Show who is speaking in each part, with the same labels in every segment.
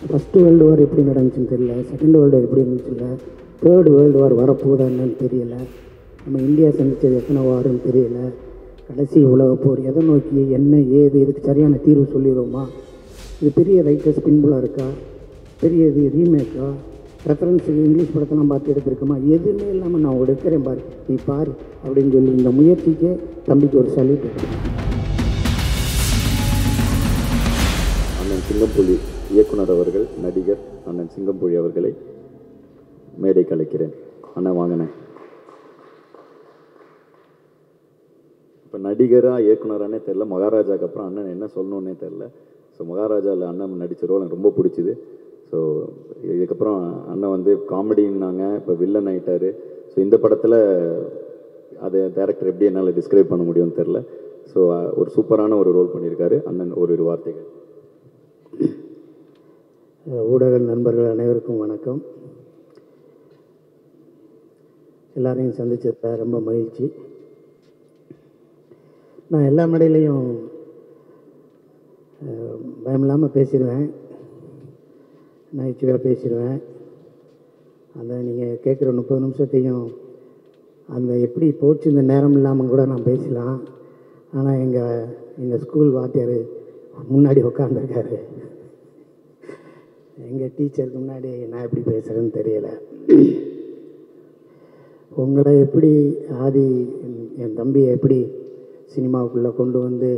Speaker 1: First world war எப்படி நடந்துச்சுன்னு தெரியல, செகண்ட் வேர்ல்டு வார் எப்படி இருந்துச்சு இல்லை, தேர்ட் வேர்ல்டு வார் வரப்போகுதா என்னன்னு தெரியல, நம்ம இந்தியா சந்தித்தது எத்தனை வாருன்னு தெரியல, கடைசி உலகப்போர் எதை நோக்கி என்ன ஏது இதுக்கு சரியான தீர்வு சொல்லிடுவோமா, இது பெரிய ரைட்டர்ஸ் பின்புலாக இருக்கா, பெரிய இது ரீமேக்கா, ரெஃபரன்ஸுக்கு இங்கிலீஷ் படத்தெல்லாம் பார்த்து எடுத்துருக்குமா, எதுவுமே இல்லாமல் நான் எடுக்கிறேன் பாரு நீ பாரு அப்படின்னு சொல்லி இந்த முயற்சிக்கே தம்பிக்கு ஒரு சல்யூட்.
Speaker 2: அண்ணன் சிங்கம்புலி இயக்குனர் அவர்கள், நடிகர் அண்ணன் சிங்கம்புலி அவர்களை மேடை கலைக்கிறேன். அண்ணன் வாங்கினேன். இப்போ நடிகராக இயக்குனரானே தெரில, மகாராஜாவுக்கு அப்புறம் அண்ணன் என்ன சொல்லணுன்னே தெரில. ஸோ மகாராஜாவில் அண்ணன் நடித்த ரோல் எனக்கு ரொம்ப பிடிச்சிது. ஸோ இதுக்கப்புறம் அண்ணன் வந்து காமெடின்னாங்க, இப்போ வில்லன் ஆகிட்டார். ஸோ இந்த படத்தில் அதை டேரக்டர் எப்படி என்னால் டிஸ்கிரைப் பண்ண முடியும்னு தெரில. ஸோ ஒரு சூப்பரான ஒரு ரோல் பண்ணியிருக்காரு அண்ணன். ஒரு வார்த்தைகள்.
Speaker 1: ஊடக நண்பர்கள் அனைவருக்கும் வணக்கம். எல்லாரையும் சந்திச்சத ரொம்ப மகிழ்ச்சி. நான் எல்லா மேடையிலையும் பயமில்லாமல் பேசிடுவேன், நகைச்சுவையாக பேசிடுவேன். அந்த நீங்கள் கேட்குற 30 நிமிஷத்தையும் அந்த எப்படி போச்சு இந்த நேரம் இல்லாமல் கூட நான் பேசலாம். ஆனால் எங்கள் ஸ்கூல் வாத்தியார் முன்னாடி உட்காந்துருக்காரு, எங்கள் டீச்சருக்கு முன்னாடி நான் எப்படி பேசுகிறேன்னு தெரியலை. உங்களை எப்படி என் தம்பியை எப்படி சினிமாவுக்குள்ளே கொண்டு வந்து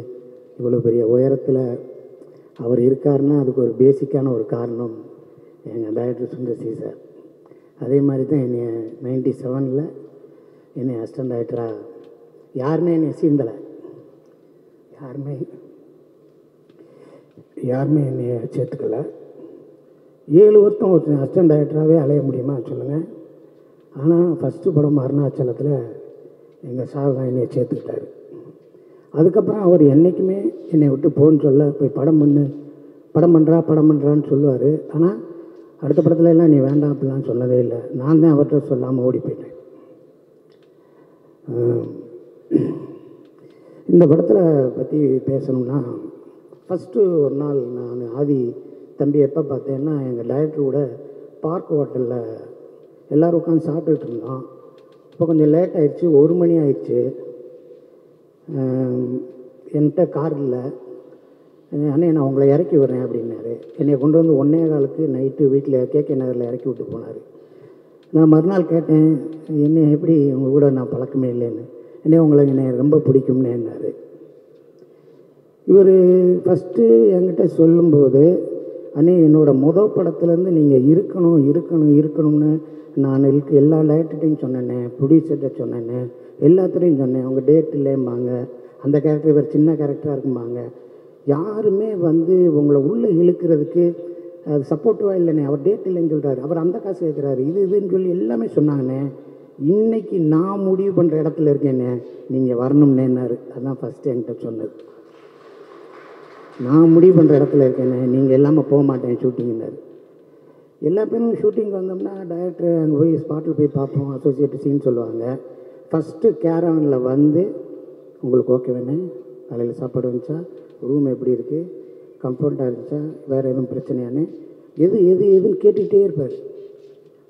Speaker 1: இவ்வளோ பெரிய உயரத்தில் அவர் இருக்காருன்னா அதுக்கு ஒரு பேசிக்கான ஒரு காரணம் எங்கள் டைரக்டர் சுந்தர் சி சார். அதே மாதிரி தான் என்னை 97 என்னை அசிஸ்டன்ட் டைரக்டராக யாருமே என்னை சீந்தலை, யாருமே என்னை சேர்த்துக்கலை. 7 வருஷம் ஒரு அசிஸ்டன்ட் டைரக்டராகவே அலைய முடியுமா சொல்லுங்கள். ஆனால் ஃபஸ்ட்டு படம் அருணாச்சலத்தில் எங்கள் சார் தான் என்னை சேர்த்துக்கிட்டார். அதுக்கப்புறம் அவர் என்றைக்குமே என்னை விட்டு போன்னு சொல்ல, போய் படம் பண்ணுறான்னு சொல்லுவார். ஆனால் அடுத்த படத்துல எல்லாம் நீ வேண்டாம் அப்படிலாம் சொன்னதே இல்லை. நான் தான் அவர்கிட்ட சொல்லாமல் ஓடி போயிட்டேன். இந்த படத்தில் பற்றி பேசணும்னா, ஃபஸ்ட்டு ஒரு நாள் நான் ஆதி தம்பி எப்போ பார்த்தேன்னா, எங்கள் டைரக்டர் கூட பார்க் ஹோட்டலில் எல்லோரும் உட்காந்து சாப்பிட்டுட்டு இருந்தோம். இப்போ கொஞ்சம் லேட் ஆகிடுச்சு, 1 மணி ஆயிடுச்சு. என்கிட்ட கார் இல்லை, அண்ணே நான் உங்களை இறக்கி விடுறேன் அப்படின்னாரு. என்னை கொண்டு வந்து 1:15 நைட்டு வீட்டில் கேகே நகரில் இறக்கி விட்டு போனார். நான் மறுநாள் கேட்டேன், என்ன எப்படி உங்கள் கூட நான் பழக்கமே இல்லைன்னு. என்னை ரொம்ப பிடிக்கும்னு என்னார். இவர் ஃபஸ்ட்டு என்கிட்ட சொல்லும்போது, அண்ணே என்னோடய படத்துலேருந்து நீங்கள் இருக்கணும்னு நான் எல்லா டைரக்டர்கிட்டையும் சொன்னேன்னே, ப்ரொடியூசர்கிட்ட சொன்னேன்னே, எல்லாத்துலேயும் சொன்னேன். அவங்க டேட் இல்லைம்பாங்க, அந்த கேரக்டர் இவர் சின்ன கேரக்டராக இருக்கும்பாங்க. யாருமே வந்து உங்களை உள்ளே இழுக்கிறதுக்கு அது சப்போர்ட்டிவாக இல்லைண்ணே. அவர் டேட் இல்லைன்னு சொல்கிறாரு, அவர் அந்த காசு கேட்குறாரு, இதுன்னு சொல்லி எல்லாமே சொன்னாங்கண்ணே. இன்றைக்கி நான் முடிவு பண்ணுற இடத்துல இருக்கேண்ணே, நீங்கள் வரணும்னேன்னாரு. அதுதான் ஃபஸ்ட்டு என்கிட்ட சொன்னது. நான் முடிவு பண்ணுற இடத்துல இருக்கேண்ணே, நீங்கள் இல்லாமல் போக மாட்டேன் ஷூட்டிங்னாரு. எல்லா பேரும் ஷூட்டிங் வந்தோம்னா டைரக்டர் அங்கே போய் ஸ்பாட்டில் போய் பார்ப்போம், அசோசியேட் சீன் சொல்லுவாங்க. ஃபஸ்ட்டு கேரவனில் வந்து உங்களுக்கு ஓகே வேணே, காலையில் சாப்பாடு வந்துச்சா, ரூம் எப்படி இருக்குது, கம்ஃபர்ட்டாக இருந்துச்சா, வேறு எதுவும் பிரச்சனையானே, எதுன்னு கேட்டுக்கிட்டே இருப்பார்.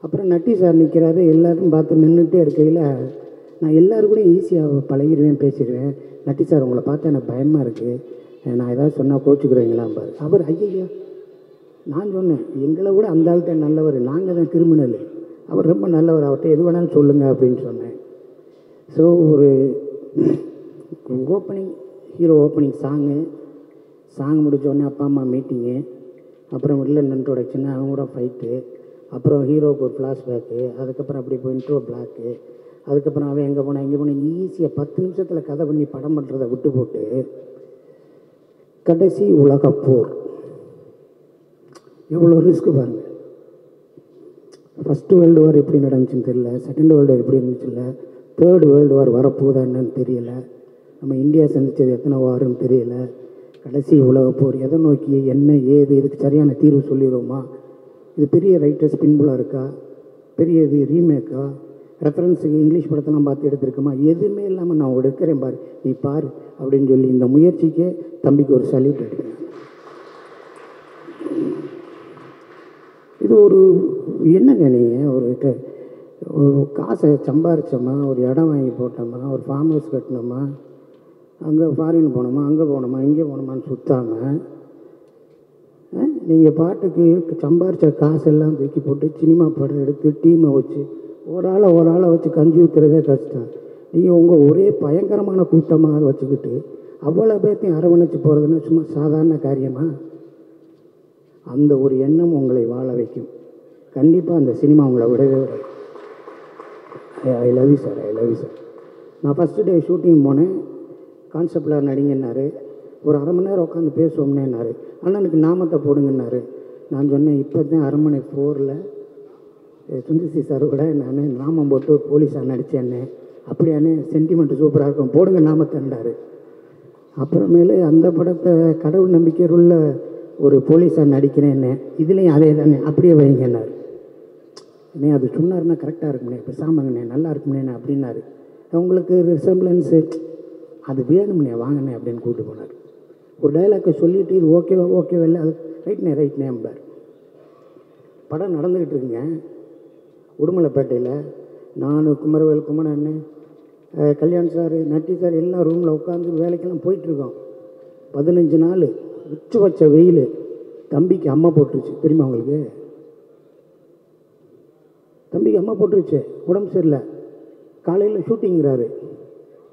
Speaker 1: அப்புறம் நட்டி சார் நிற்கிறாரு, எல்லோரும் பார்த்து நின்றுட்டே இருக்கையில் நான் எல்லோரும் கூட ஈஸியாக பழகிடுவேன், பேசிடுவேன். நட்டி சார் உங்களை பார்த்தா எனக்கு பயமாக இருக்குது, நான் ஏதாவது சொன்னால் கோச்சுக்கிறீங்களாம்பார். அவர் ஐயா, நான் சொன்னேன் எங்களை விட அந்த ஆள்கிட்ட நல்லவர், நாங்கள் தான் கிரிமினல், அவர் ரொம்ப நல்லவர், அவர்கிட்ட எது வேணாலும் சொல்லுங்கள் அப்படின்னு சொன்னேன். ஸோ ஒரு ஹீரோ ஓப்பனிங் சாங் முடித்தோடனே அப்பா அம்மா மீட்டிங்கு, அப்புறம் வில்லன் இன்ட்ரோடக்ஷனு, அவங்க கூட ஃபைட்டு, அப்புறம் ஹீரோவுக்கு ஒரு ஃப்ளாஷ்பேக்கு, அதுக்கப்புறம் அப்படி போய் இன்ட்ரோ பிளாக்கு, அதுக்கப்புறம் அவன் எங்கே போனேன் ஈஸியாக 10 நிமிஷத்தில் கதை பண்ணி படம் பண்ணுறதை விட்டு போட்டு கடைசி உலகப்போர் எவ்வளோ ரிஸ்க்கு பாருங்கள். ஃபஸ்ட்டு வேர்ல்டு வார் எப்படி நடந்துச்சுன்னு தெரியல, செகண்ட் வேர்ல்டு வார் எப்படி இருந்துச்சு இல்லை, தேர்ட் வேர்ல்டு வார் வரப்போகுதா என்னன்னு தெரியல, நம்ம இந்தியா சந்தித்தது எத்தனை வாருன்னு தெரியல, கடைசி உலகப்போர் எதை நோக்கி என்ன ஏது இதுக்கு சரியான தீர்வு சொல்லிடுவோமா, இது பெரிய ரைட்டர்ஸ் பின்புலாக இருக்கா, பெரிய இது ரீமேக்கா, ரெஃபரன்ஸுக்கு இங்கிலீஷ் படத்தெல்லாம் பார்த்து எடுத்துருக்குமா, எதுவுமே இல்லாமல் நான் எடுக்கிறேன் பாரு நீ பாரு அப்படின்னு சொல்லி இந்த முயற்சிக்கே தம்பிக்கு ஒரு சல்யூட் எடுக்கிறேன். இது ஒரு என்னங்க நீங்கள் ஒரு காசை சம்பாரிச்சோமா, ஒரு இடம் வாங்கி போட்டோமா, ஒரு ஃபார்ம் ஹவுஸ் கட்டினோமா, அங்கே ஃபாரின் போனோமா, அங்கே போனோமா, இங்கே போனோமான்னு சுற்றாமல் நீங்கள் பாட்டுக்கு சம்பாரித்த காசெல்லாம் தூக்கி போட்டு சினிமா படம் எடுத்து டீமை வச்சு ஒரு ஆளை வச்சு கஞ்சி ஊற்றுறதே கஷ்டம். நீங்கள் உங்கள் ஒரே பயங்கரமான கூட்டமாக வச்சுக்கிட்டு அவ்வளோ பேர்த்தையும் அரவணைச்சு போகிறதுன்னு சும்மா சாதாரண காரியமா? அந்த ஒரு எண்ணம் உங்களை வாழ வைக்கும். கண்டிப்பாக அந்த சினிமா உங்களை விடவே விடாது. I love you sir, I love you sir. நான் ஃபஸ்ட்டு டே ஷூட்டிங் போனேன். கான்செப்டில் நடிங்கன்னாரு. ஒரு அரை மணி நேரம் உட்காந்து பேசுவோம்னேன்னாரு. அண்ணனுக்கு நாமத்தை போடுங்கன்னாரு. நான் சொன்னேன், இப்போ தான் அரண்மனை 4ல் சுந்தசி சார் கூட நான் நாமம் போட்டு போலீஸாக நடித்தேன்னே. அப்படியானே சென்டிமெண்ட் சூப்பராக இருக்கும், போடுங்க நாமத்தைன்றாரு. அப்புறமேலு அந்த படத்தை கடவுள் நம்பிக்கையுள்ள ஒரு போலீஸாக நடிக்கிறேன்னே. இதுலேயும் அதே தானே, அப்படியே வைங்கன்னாரு. அண்ணே அது சொன்னார்னா கரெக்டாக இருக்குண்ணே, இப்போ சாமாங்கண்ணே நல்லா இருக்கும்ண்ணே அப்படின்னாரு. உங்களுக்கு ரிசம்பிளன்ஸு அது வேணும்ண்ணே வாங்கண்ணே அப்படின்னு கூப்பிட்டு போனார். ஒரு டைலாக்கை சொல்லிவிட்டு இது ஓகேவா இல்லை, அது ரைட்னே அம்பார். படம் நடந்துக்கிட்டு இருக்குங்க உடுமலைப்பேட்டையில். நான் குமரன் அண்ணன், கல்யாண் சார், நட்டி சார் எல்லாம் ரூமில் உட்காந்து வேலைக்கெல்லாம் போயிட்டுருக்கோம். 15 நாள் உச்சி வச்ச வெயில். தம்பிக்கு அம்மா போட்டுருச்சு தெரியுமா உங்களுக்கு? தம்பிக்கு அம்மா போட்டுருச்சு, உடம்பு சரியில்லை. காலையில் ஷூட்டிங்கிறாரு.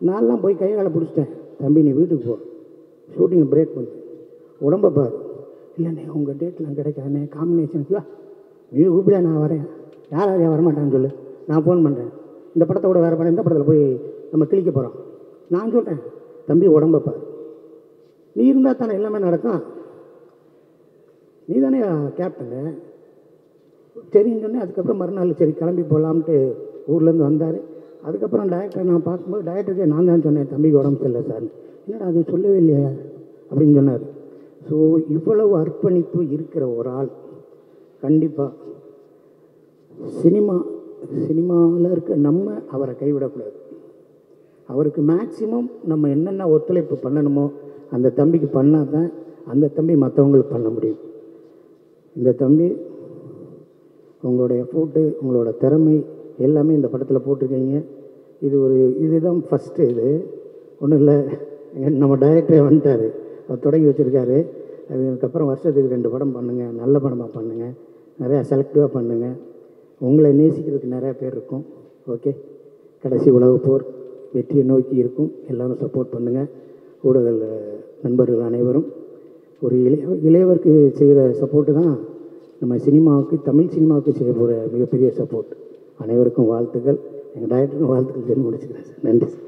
Speaker 1: நான்லாம் போய் கையால் பிடிச்சிட்டேன். தம்பி நீ வீட்டுக்கு போ, ஷூட்டிங்கை பிரேக் பண்ணு, உடம்பை பாரு. இல்லைண்ணே உங்கள் டேட்லாம் கிடைக்காதுண்ணே, காம்பினேஷன் நீ கூப்பிடா நான் வரேன். யார் வரமாட்டான்னு சொல்லு, நான் ஃபோன் பண்ணுறேன். இந்த படத்தை கூட வேறு படம், இந்த படத்தில் போய் நம்ம கிளிக்க போகிறோம். நான் சொல்கிறேன் தம்பி உடம்பை பாரு, நீ இருந்தால் தானே எல்லாமே நடக்கும். நீ தானே கேப்டனு. சரின்னு சொன்னேன். அதுக்கப்புறம் மறுநாள் சரி கிளம்பி போகலாம்ட்டு ஊர்லேருந்து வந்தார். அதுக்கப்புறம் டைரக்டரை நான் பார்க்கும்போது டைரக்டருக்கே நான் தான் சொன்னேன் தம்பிக்கு உடம்பு சரியில்லை சார். என்னடா அது சொல்லவே இல்லையா அப்படின்னு சொன்னார். ஸோ இவ்வளவு அர்ப்பணிப்பு இருக்கிற ஒரு ஆள் கண்டிப்பாக சினிமாவில் இருக்க நம்ம அவரை கைவிடக்கூடாது. அவருக்கு மேக்சிமம் நம்ம என்னென்ன ஒத்துழைப்பு பண்ணணுமோ அந்த தம்பிக்கு பண்ணால் தான் அந்த தம்பி மற்றவங்களுக்கு பண்ண முடியும். இந்த தம்பி உங்களுடைய எஃபோர்ட்டு, உங்களோட திறமை எல்லாமே இந்த படத்தில் போட்டிருக்கீங்க. இதுதான் ஃபஸ்ட்டு. இது ஒன்றும் இல்லை, நம்ம டைரக்டரே வந்துட்டார், அவர் தொடங்கி வச்சுருக்காரு. அதுக்கப்புறம் வருஷத்துக்கு 2 படம் பண்ணுங்கள், நல்ல படமாக பண்ணுங்கள், நிறையா செலக்டிவாக பண்ணுங்கள். உங்களை நேசிக்கிறதுக்கு நிறையா பேர் இருக்கும். ஓகே, கடைசி உலக போர் வெற்றியை நோக்கி இருக்கும். எல்லோரும் சப்போர்ட் பண்ணுங்கள். ஊடக நண்பர்கள் அனைவரும் ஒரு இளையவருக்கு செய்கிற சப்போர்ட்டு தான் நம்ம சினிமாவுக்கு, தமிழ் சினிமாவுக்கு செய்ய போகிற மிகப்பெரிய சப்போர்ட். அனைவருக்கும் வாழ்த்துக்கள். எங்கள் டைரக்டருக்கும் வாழ்த்துக்கள் சொல்லி முடிச்சுக்கிறேன் சார். நன்றி சார்.